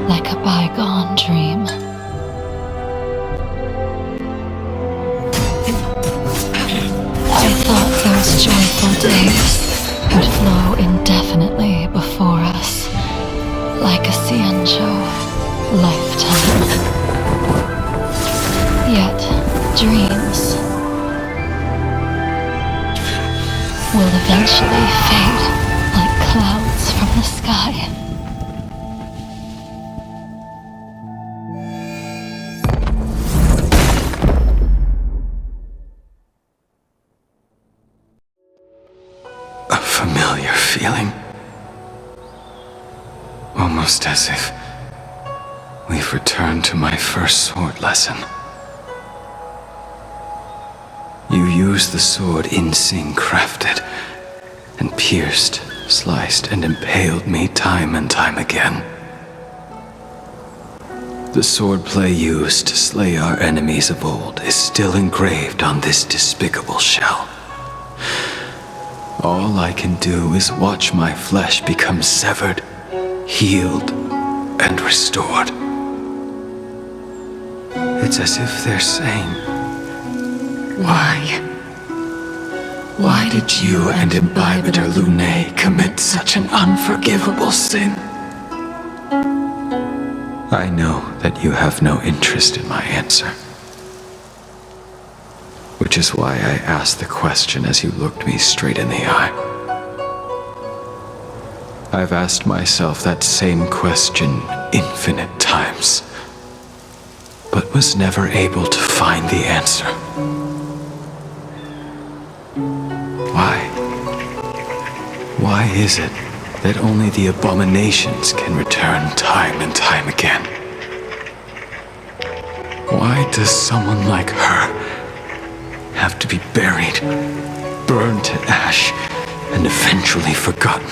Speaker 1: like a bygone dream. I thought those joyful days could flow indefinitely before us, like a Ciancho lifetime. Yet, dreams will eventually fade like clouds from the sky.
Speaker 10: A familiar feeling. Almost as if we've returned to my first sword lesson. You used the sword Insing crafted, and pierced, sliced, and impaled me time and time again. The swordplay used to slay our enemies of old is still engraved on this despicable shell. All I can do is watch my flesh become severed, healed, and restored. It's as if they're saying, Why did you and Imbibitor Lunae commit such an unforgivable sin? I know that you have no interest in my answer. Which is why I asked the question as you looked me straight in the eye. I've asked myself that same question infinite times, but was never able to find the answer. Why is it that only the abominations can return time and time again? Why does someone like her have to be buried, burned to ash, and eventually forgotten?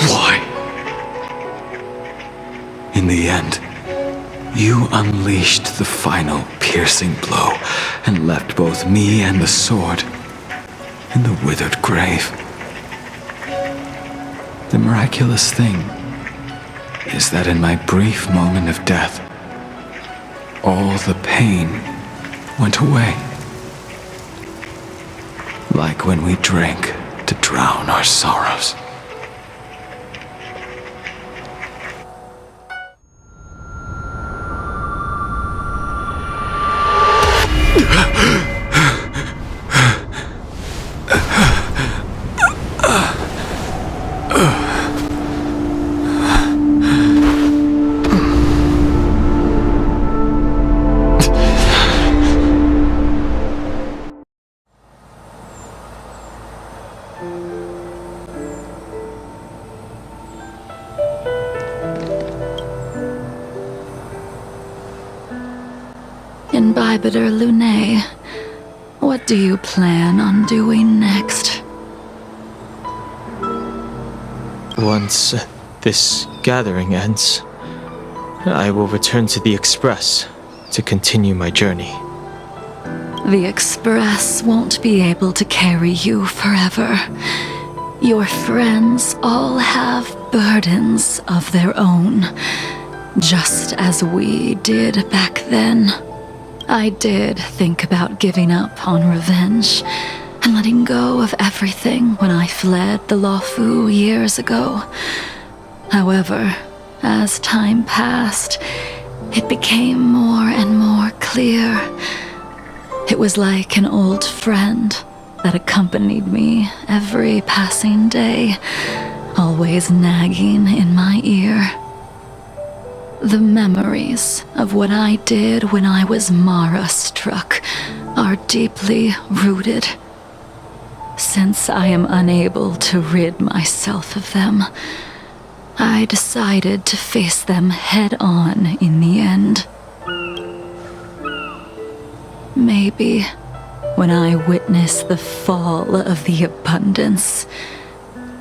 Speaker 10: Why? In the end, you unleashed the final piercing blow and left both me and the sword in the withered grave. The miraculous thing is that in my brief moment of death, all the pain went away. Like when we drank to drown our sorrows.
Speaker 1: Imbibitor Lunae, what do you plan on doing next?
Speaker 3: Once this gathering ends, I will return to the Express to continue my journey.
Speaker 1: The Express won't be able to carry you forever. Your friends all have burdens of their own, just as we did back then. I did think about giving up on revenge and letting go of everything when I fled the Luofu years ago. However, as time passed, it became more and more clear. It was like an old friend that accompanied me every passing day, always nagging in my ear. The memories of what I did when I was Mara-struck are deeply rooted. Since I am unable to rid myself of them, I decided to face them head-on in the end. Maybe when I witness the fall of the abundance,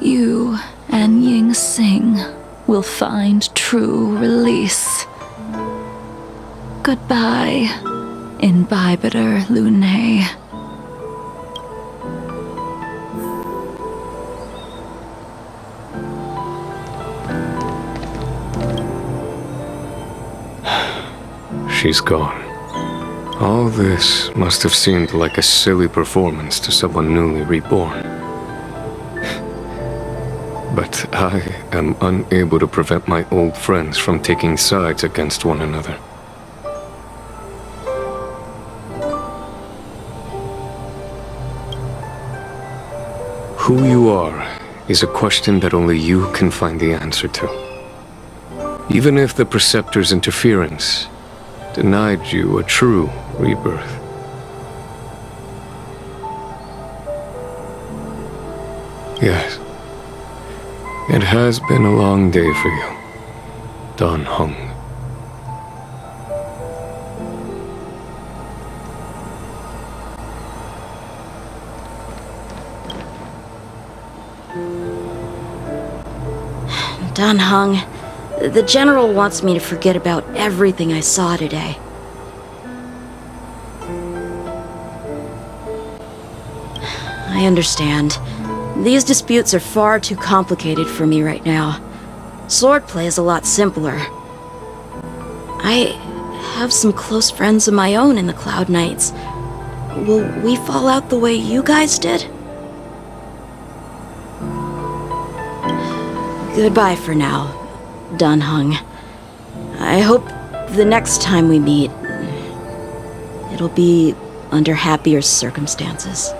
Speaker 1: you and Ying Sing will find true release. Goodbye, Imbibitor Lunae.
Speaker 7: She's gone. All this must have seemed like a silly performance to someone newly reborn. But I am unable to prevent my old friends from taking sides against one another. Who you are is a question that only you can find the answer to. Even if the Preceptor's interference denied you a true rebirth. Yes. It has been a long day for you, Dan Heng.
Speaker 4: Dan Heng, the General wants me to forget about everything I saw today. I understand. These disputes are far too complicated for me right now. Swordplay is a lot simpler. I have some close friends of my own in the Cloud Knights. Will we fall out the way you guys did? Goodbye for now, Dan Heng. I hope the next time we meet, it'll be under happier circumstances.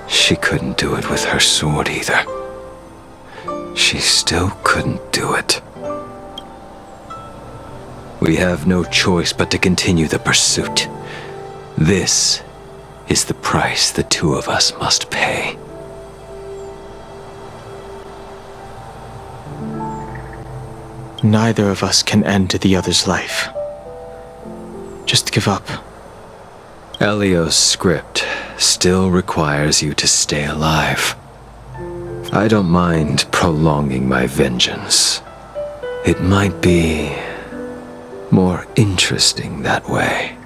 Speaker 10: She couldn't do it with her sword either. She still couldn't do it. We have no choice but to continue the pursuit. This is the price the two of us must pay.
Speaker 3: Neither of us can end the other's life. Just give up.
Speaker 10: Elio's script still requires you to stay alive. I don't mind prolonging my vengeance. It might be more interesting that way.